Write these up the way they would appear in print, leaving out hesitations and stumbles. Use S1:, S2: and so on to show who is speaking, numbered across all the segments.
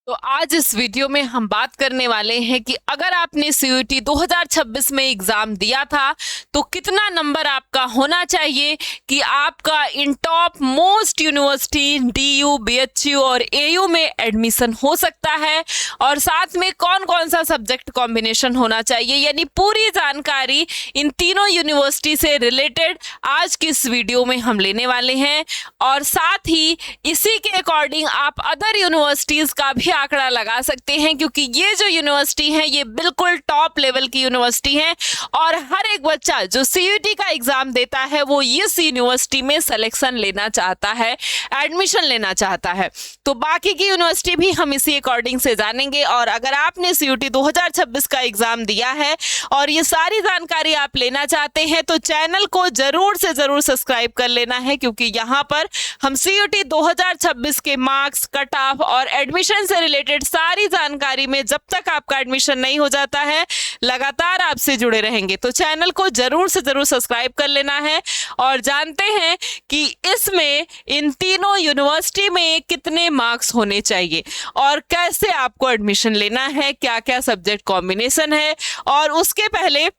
S1: तो आज इस वीडियो में हम बात करने वाले हैं कि अगर आपने सीयूईटी 2026 में एग्जाम दिया था तो कितना नंबर आपका होना चाहिए कि आपका इन top most university DU, BHU और एयू में एडमिशन हो सकता है, और साथ में कौन कौन सा सब्जेक्ट कॉम्बिनेशन होना चाहिए, यानी पूरी जानकारी इन तीनों यूनिवर्सिटी से रिलेटेड आज की इस वीडियो में हम लेने वाले हैं। और साथ ही इसी के अकॉर्डिंग आप अदर यूनिवर्सिटीज का भी आंकड़ा लगा सकते हैं, क्योंकि ये जो यूनिवर्सिटी है ये बिल्कुल टॉप लेवल की यूनिवर्सिटी है और हर एक बच्चा जो सीयूईटी का एग्जाम देता है वो इस यूनिवर्सिटी में सिलेक्शन लेना चाहता है, एडमिशन लेना चाहता है। तो बाकी की यूनिवर्सिटी भी हम इसी अकॉर्डिंग से जानेंगे। और अगर आपने सीयूईटी 2026 का एग्जाम दिया है और ये सारी जानकारी आप लेना चाहते हैं तो चैनल को जरूर से जरूर सब्सक्राइब कर लेना है, क्योंकि यहाँ पर हम सीयूईटी 2026 के मार्क्स, कट ऑफ और एडमिशन से रिलेटेड सारी जानकारी में जब तक आपका एडमिशन नहीं हो जाता है लगातार आपसे जुड़े रहेंगे। तो चैनल को जरूर से जरूर सब्सक्राइब कर लेना है और जानते हैं कि इसमें इन तीनों यूनिवर्सिटी में कितने मार्क्स होने चाहिए और कैसे आपको एडमिशन लेना है, क्या क्या सब्जेक्ट कॉम्बिनेशन है। और उसके पहले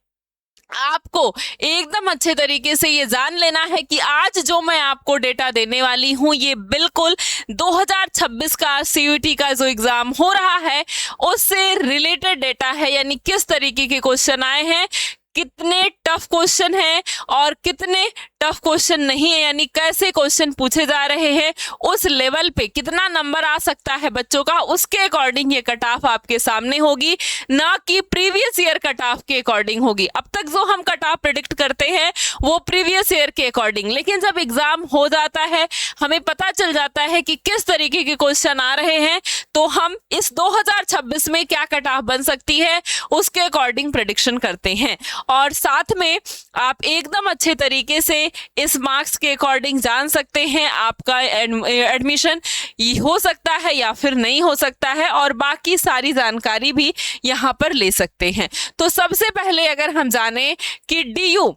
S1: आपको एकदम अच्छे तरीके से ये जान लेना है कि आज जो मैं आपको डेटा देने वाली हूँ ये बिल्कुल 2026 का सीयूईटी का जो एग्जाम हो रहा है उससे रिलेटेड डेटा है, यानी किस तरीके के क्वेश्चन आए हैं, कितने टफ क्वेश्चन हैं और कितने टफ क्वेश्चन नहीं है, यानी कैसे क्वेश्चन पूछे जा रहे हैं, उस लेवल पे कितना नंबर आ सकता है बच्चों का, उसके अकॉर्डिंग ये कट ऑफ आपके सामने होगी, ना कि प्रीवियस ईयर कट ऑफ के अकॉर्डिंग होगी। अब तक जो हम कट ऑफ प्रेडिक्ट करते हैं वो प्रीवियस ईयर के अकॉर्डिंग, लेकिन जब एग्जाम हो जाता है हमें पता चल जाता है कि किस तरीके के क्वेश्चन आ रहे हैं, तो हम इस 2026 में क्या कट ऑफ बन सकती है उसके अकॉर्डिंग प्रेडिक्शन करते हैं। और साथ में आप एकदम अच्छे तरीके से इस मार्क्स के अकॉर्डिंग जान सकते हैं आपका एडमिशन हो सकता है या फिर नहीं हो सकता है, और बाकी सारी जानकारी भी यहाँ पर ले सकते हैं। तो सबसे पहले अगर हम जाने कि डीयू,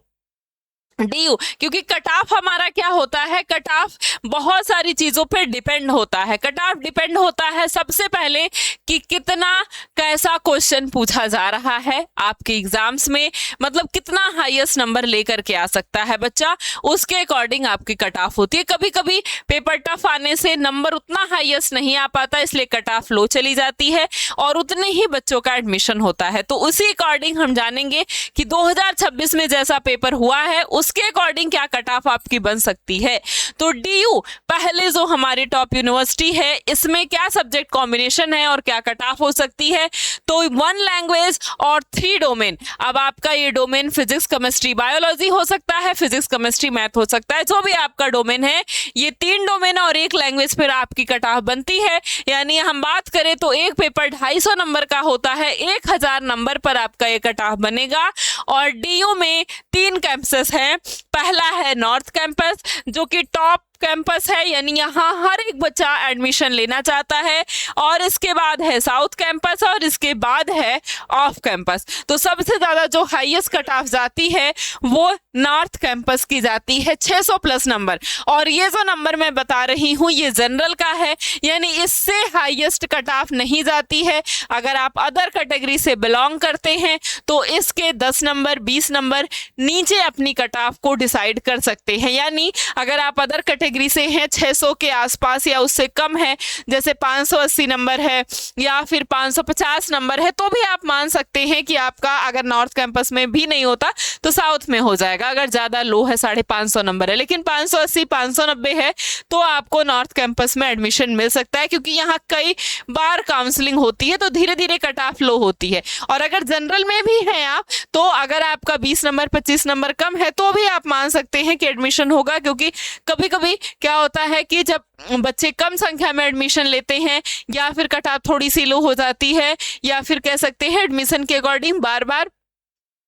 S1: क्योंकि कट ऑफ हमारा क्या होता है, कट ऑफ बहुत सारी चीजों पे डिपेंड होता है। कट ऑफ डिपेंड होता है सबसे पहले कि कितना कैसा क्वेश्चन पूछा जा रहा है आपके एग्जाम्स में, मतलब कितना हाईएस्ट नंबर लेकर के आ सकता है बच्चा, उसके अकॉर्डिंग आपकी कट ऑफ होती है। कभी कभी पेपर टफ आने से नंबर उतना हाईएस्ट नहीं आ पाता, इसलिए कट ऑफ लो चली जाती है और उतने ही बच्चों का एडमिशन होता है। तो उसी अकॉर्डिंग हम जानेंगे कि 2026 में जैसा पेपर हुआ है उसके अकॉर्डिंग क्या कट ऑफ आपकी बन सकती है। तो डीयू पहले जो हमारी टॉप यूनिवर्सिटी है इसमें क्या सब्जेक्ट कॉम्बिनेशन है और क्या कट ऑफ हो सकती है, तो 1 लैंग्वेज और 3 डोमेन। अब आपका ये डोमेन फिजिक्स, केमिस्ट्री, बायोलॉजी हो सकता है, फिजिक्स, केमिस्ट्री, मैथ हो सकता है, जो भी आपका डोमेन है, ये 3 डोमेन और 1 लैंग्वेज फिर आपकी कट ऑफ बनती है। यानी हम बात करें तो एक पेपर 250 नंबर का होता है, 1000 नंबर पर आपका ये कट ऑफ बनेगा। और डीयू में 3 कैंपसेस हैं। पहला है नॉर्थ कैंपस जो कि टॉप कैंपस है, यानी यहाँ हर एक बच्चा एडमिशन लेना चाहता है, और इसके बाद है साउथ कैंपस और इसके बाद है ऑफ कैंपस। तो सबसे ज़्यादा जो हाईएस्ट कट ऑफ जाती है वो नॉर्थ कैंपस की जाती है, 600 प्लस नंबर। और ये जो नंबर मैं बता रही हूँ ये जनरल का है, यानी इससे हाईएस्ट कट ऑफ नहीं जाती है। अगर आप अदर कैटेगरी से बिलोंग करते हैं तो इसके 10 नंबर 20 नंबर नीचे अपनी कट ऑफ को डिसाइड कर सकते हैं। यानी अगर आप अदर कैटेगरी से हैं, 600 के आसपास या उससे कम है, जैसे 580 नंबर है या फिर 550 नंबर है, तो भी आप मान सकते हैं कि आपका अगर नॉर्थ कैंपस में भी नहीं होता तो साउथ में हो जाएगा। अगर ज़्यादा लो है 550 नंबर है, लेकिन 580 590 है तो आपको नॉर्थ कैंपस में एडमिशन मिल सकता है, क्योंकि यहाँ कई बार काउंसलिंग होती है तो धीरे धीरे कट ऑफ लो होती है। और अगर जनरल में भी हैं आप, तो अगर आपका 20 नंबर 25 नंबर कम है तो भी आप मान सकते हैं कि एडमिशन होगा, क्योंकि कभी कभी क्या होता है कि जब बच्चे कम संख्या में एडमिशन लेते हैं या फिर कट ऑफ थोड़ी सी लो हो जाती है, या फिर कह सकते हैं एडमिशन के अकॉर्डिंग बार बार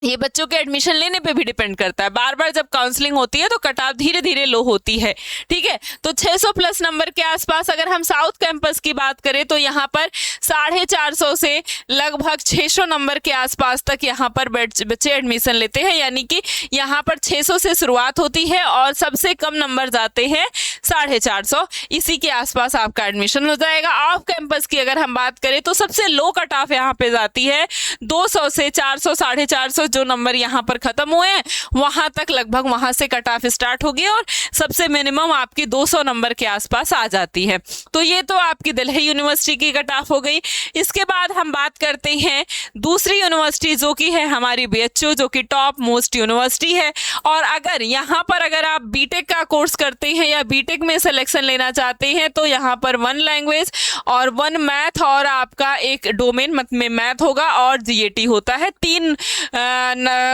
S1: ये बच्चों के एडमिशन लेने पे भी डिपेंड करता है। बार बार जब काउंसलिंग होती है तो कट ऑफ धीरे धीरे लो होती है, ठीक है। तो 600 प्लस नंबर के आसपास अगर हम साउथ कैंपस की बात करें तो यहाँ पर 450 से लगभग 600 नंबर के आसपास तक यहाँ पर बच्चे एडमिशन लेते हैं, यानी कि यहाँ पर 600 से शुरुआत होती है और सबसे कम नंबर जाते हैं 450, इसी के आसपास आपका एडमिशन हो जाएगा। ऑफ कैंपस की अगर हम बात करें तो सबसे लो कट ऑफ यहाँ पे जाती है 200 से 400 450, जो नंबर यहाँ पर खत्म हुए हैं वहां तक लगभग वहां से कट ऑफ स्टार्ट होगी और सबसे मिनिमम आपकी 200 नंबर के आसपास आ जाती है। तो ये तो आपकी दिल्ली यूनिवर्सिटी की कट ऑफ हो गई। इसके बाद हम बात करते हैं दूसरी यूनिवर्सिटी जो कि है हमारी बीएचयू, जो कि टॉप मोस्ट यूनिवर्सिटी है। और अगर यहाँ पर अगर आप बीटेक का कोर्स करते हैं या बीटेक में सिलेक्शन लेना चाहते हैं तो यहाँ पर 1 लैंग्वेज और 1 मैथ और आपका एक डोमेन में मैथ होगा और जीएटी होता है, 3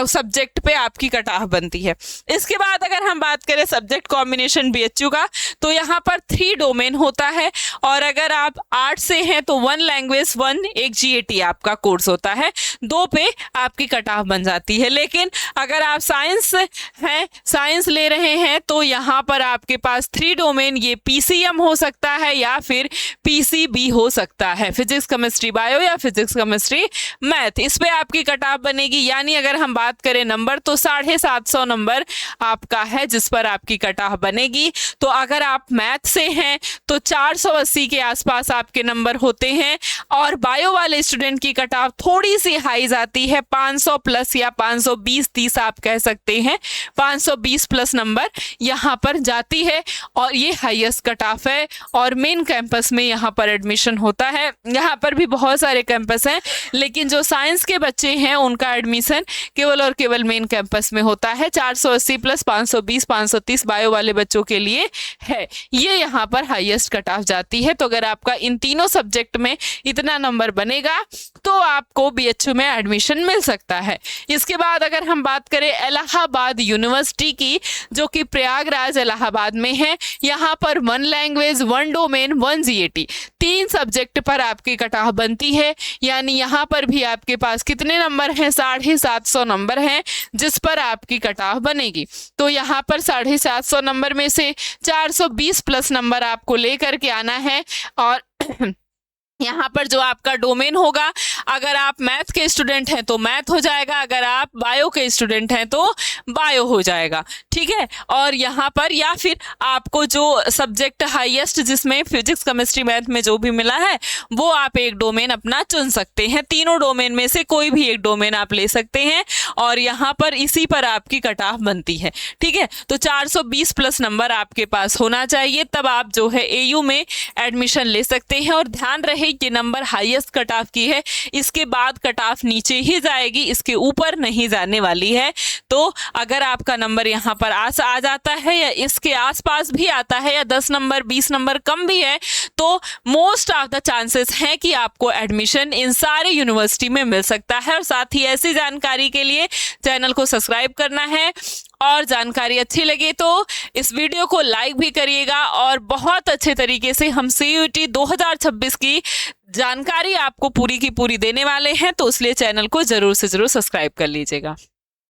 S1: सब्जेक्ट पे आपकी कट ऑफ बनती है। इसके बाद अगर हम बात करें सब्जेक्ट कॉम्बिनेशन बीएचयू का तो यहाँ पर 3 डोमेन होता है और अगर आप आर्ट्स से हैं तो 1 लैंग्वेज 1 एक जीएटी आपका कोर्स होता है, 2 पे आपकी कट ऑफ बन जाती है। लेकिन अगर आप साइंस हैं, साइंस ले रहे हैं तो यहाँ पर आपके पास 3 डोमेन, ये पीसीएम हो सकता है या फिर पीसीबी हो सकता है, फिजिक्स केमिस्ट्री बायो या फिजिक्स केमिस्ट्री मैथ, इस पे आपकी कट ऑफ बनेगी। यानी अगर हम बात करें नंबर तो 750 नंबर आपका है जिस पर आपकी कट ऑफ बनेगी। तो अगर आप मैथ से हैं तो 480 के आसपास आपके नंबर होते हैं और बायो वाले स्टूडेंट की कट ऑफ थोड़ी सी हाई जाती है, 500 प्लस या 520-30 आप कह सकते हैं, 520 प्लस नंबर यहाँ पर जाती है और ये हाईएस्ट कट ऑफ है। और मेन कैंपस में यहाँ पर एडमिशन होता है। यहाँ पर भी बहुत सारे कैंपस हैं लेकिन जो साइंस के बच्चे हैं उनका एडमिशन केवल और केवल मेन कैंपस में होता है। 480 प्लस 520 530 बायो वाले बच्चों के लिए है, ये यहाँ पर हाईएस्ट कट ऑफ जाती है। तो अगर आपका इन तीनों सब्जेक्ट में इतना नंबर बनेगा तो आपको बीएचयू में एडमिशन मिल सकता है। इसके बाद अगर हम बात करें इलाहाबाद यूनिवर्सिटी की, जो कि प्रयागराज इलाहाबाद में है, यहाँ पर 1 लैंग्वेज 1 डोमेन 1 जीएटी 3 सब्जेक्ट पर आपकी कट ऑफ बनती है। यानी यहाँ पर भी आपके पास कितने नंबर हैं, 750 नंबर हैं जिस पर आपकी कट ऑफ बनेगी। तो यहाँ पर 750 नंबर में से 420 प्लस नंबर आपको लेकर के आना है और यहाँ पर जो आपका डोमेन होगा, अगर आप मैथ के स्टूडेंट हैं तो मैथ हो जाएगा, अगर आप बायो के स्टूडेंट हैं तो बायो हो जाएगा, ठीक है। और यहाँ पर या फिर आपको जो सब्जेक्ट हाईएस्ट जिसमें फिजिक्स केमिस्ट्री मैथ में जो भी मिला है वो आप एक डोमेन अपना चुन सकते हैं। तीनों डोमेन में से कोई भी एक डोमेन आप ले सकते हैं और यहाँ पर इसी पर आपकी कट ऑफ बनती है, ठीक है। तो 420 प्लस नंबर आपके पास होना चाहिए, तब आप जो है एयू में एडमिशन ले सकते हैं। और ध्यान रहे ये नंबर हाईएस्ट कट ऑफ की है, इसके बाद कट ऑफ नीचे ही जाएगी, इसके ऊपर नहीं जाने वाली है। तो अगर आपका नंबर यहाँ पर आ जाता है या इसके आसपास भी आता है या 10 नंबर 20 नंबर कम भी है तो मोस्ट ऑफ द चांसेस हैं कि आपको एडमिशन इन सारे यूनिवर्सिटी में मिल सकता है। और साथ ही ऐसी जानकारी के लिए चैनल को सब्सक्राइब करना है और जानकारी अच्छी लगे तो इस वीडियो को लाइक भी करिएगा। और बहुत अच्छे तरीके से हम CUET 2026 की जानकारी आपको पूरी की पूरी देने वाले हैं, तो इसलिए चैनल को जरूर से जरूर सब्सक्राइब कर लीजिएगा।